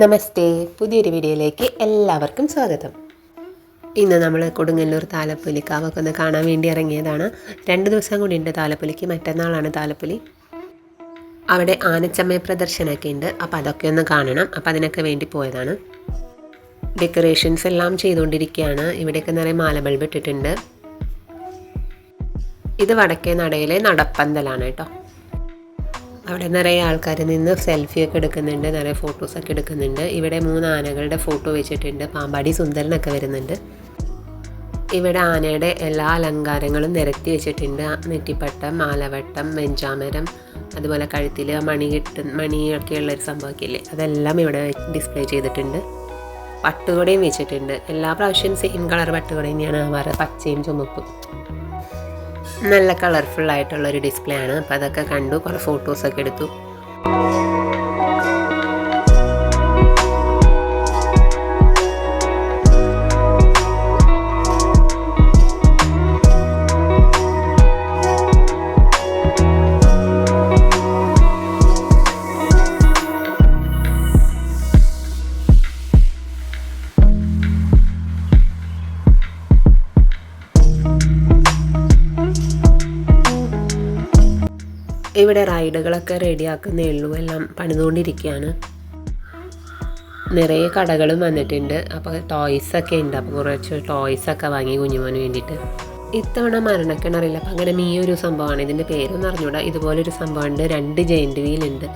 നമസ്തേ, പുതിയൊരു വീഡിയോയിലേക്ക് എല്ലാവർക്കും സ്വാഗതം. ഇന്ന് നമ്മൾ കൊടുങ്ങല്ലൂർ താലപ്പൊലി കാവൊക്കെ ഒന്ന് കാണാൻ വേണ്ടി ഇറങ്ങിയതാണ്. 2 ദിവസം കൂടി ഉണ്ട് താലപ്പൊലിക്ക്. മറ്റന്നാളാണ് താലപ്പൊലി. അവിടെ ആനച്ചമ്മയ പ്രദർശനമൊക്കെ ഉണ്ട്. അപ്പോൾ അതൊക്കെ ഒന്ന് കാണണം. അപ്പോൾ അതിനൊക്കെ വേണ്ടി പോയതാണ്. ഡെക്കറേഷൻസ് എല്ലാം ചെയ്തുകൊണ്ടിരിക്കുകയാണ്. ഇവിടെയൊക്കെ നിറയെ മാല ബൾബ് ഇട്ടിട്ടുണ്ട്. ഇത് വടക്കേ നടയിലെ നടപ്പന്തലാണ് കേട്ടോ. അവിടെ നിറയെ ആൾക്കാർ നിന്ന് സെൽഫിയൊക്കെ എടുക്കുന്നുണ്ട്, നിറയെ ഫോട്ടോസൊക്കെ എടുക്കുന്നുണ്ട്. ഇവിടെ 3 ആനകളുടെ ഫോട്ടോ വെച്ചിട്ടുണ്ട്. പാമ്പാടി സുന്ദരനൊക്കെ വരുന്നുണ്ട്. ഇവിടെ ആനയുടെ എല്ലാ അലങ്കാരങ്ങളും നിരത്തി വെച്ചിട്ടുണ്ട്. നെറ്റിപ്പട്ടം, മാലവട്ടം, വെഞ്ചാമരം, അതുപോലെ കഴുത്തിൽ മണിയൊക്കെ ഉള്ളൊരു സംഭവമൊക്കെ ഇല്ലേ, അതെല്ലാം ഇവിടെ ഡിസ്പ്ലേ ചെയ്തിട്ടുണ്ട്. പട്ടുകൊടയും വെച്ചിട്ടുണ്ട്. എല്ലാ പ്രാവശ്യവും സെയിം കളർ പട്ടുകൊട തന്നെയാണ് ആവാറ്, പച്ചയും ചുമപ്പും. നല്ല കളർഫുള്ളായിട്ടുള്ളൊരു ഡിസ്പ്ലേ ആണ്. അപ്പോൾ അതൊക്കെ കണ്ടു, കുറേ ഫോട്ടോസൊക്കെ എടുത്തു. ഇവിടെ റൈഡുകളൊക്കെ റെഡിയാക്കുന്നേ ഉള്ളൂ, എല്ലാം പണിതുകൊണ്ടിരിക്കുകയാണ്. നിറയെ കടകളും വന്നിട്ടുണ്ട്. അപ്പോൾ ടോയ്സൊക്കെ ഉണ്ട്. അപ്പോൾ കുറച്ച് ടോയ്സൊക്കെ വാങ്ങി കുഞ്ഞുമോന് വേണ്ടിയിട്ട്. ഇത്തവണ മരണക്കിണറില്ല. അപ്പം അങ്ങനെ ഈ ഒരു സംഭവമാണ്. ഇതിൻ്റെ പേരൊന്നും അറിഞ്ഞൂടാ. ഇതുപോലൊരു സംഭവമുണ്ട്. 2 ജെയിൻറ്റ് വീലുണ്ട്.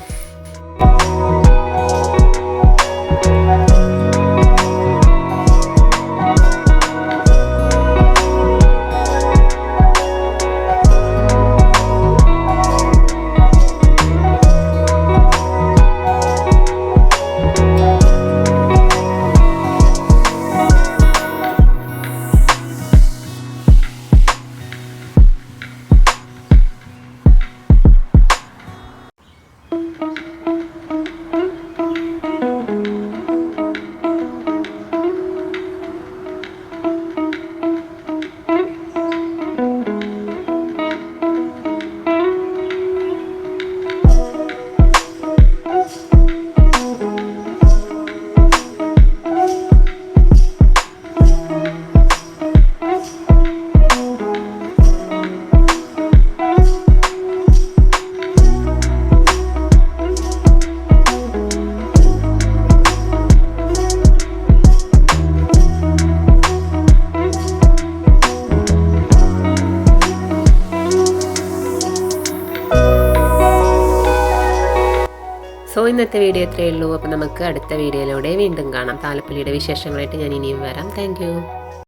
ഇന്നത്തെ വീഡിയോ ഇത്രയേ ഉള്ളൂ. അപ്പോൾ നമുക്ക് അടുത്ത വീഡിയോയിലൂടെ വീണ്ടും കാണാം. താലപ്പൊലിയുടെ വിശേഷങ്ങളായിട്ട് ഞാൻ ഇനിയും വരാം. താങ്ക്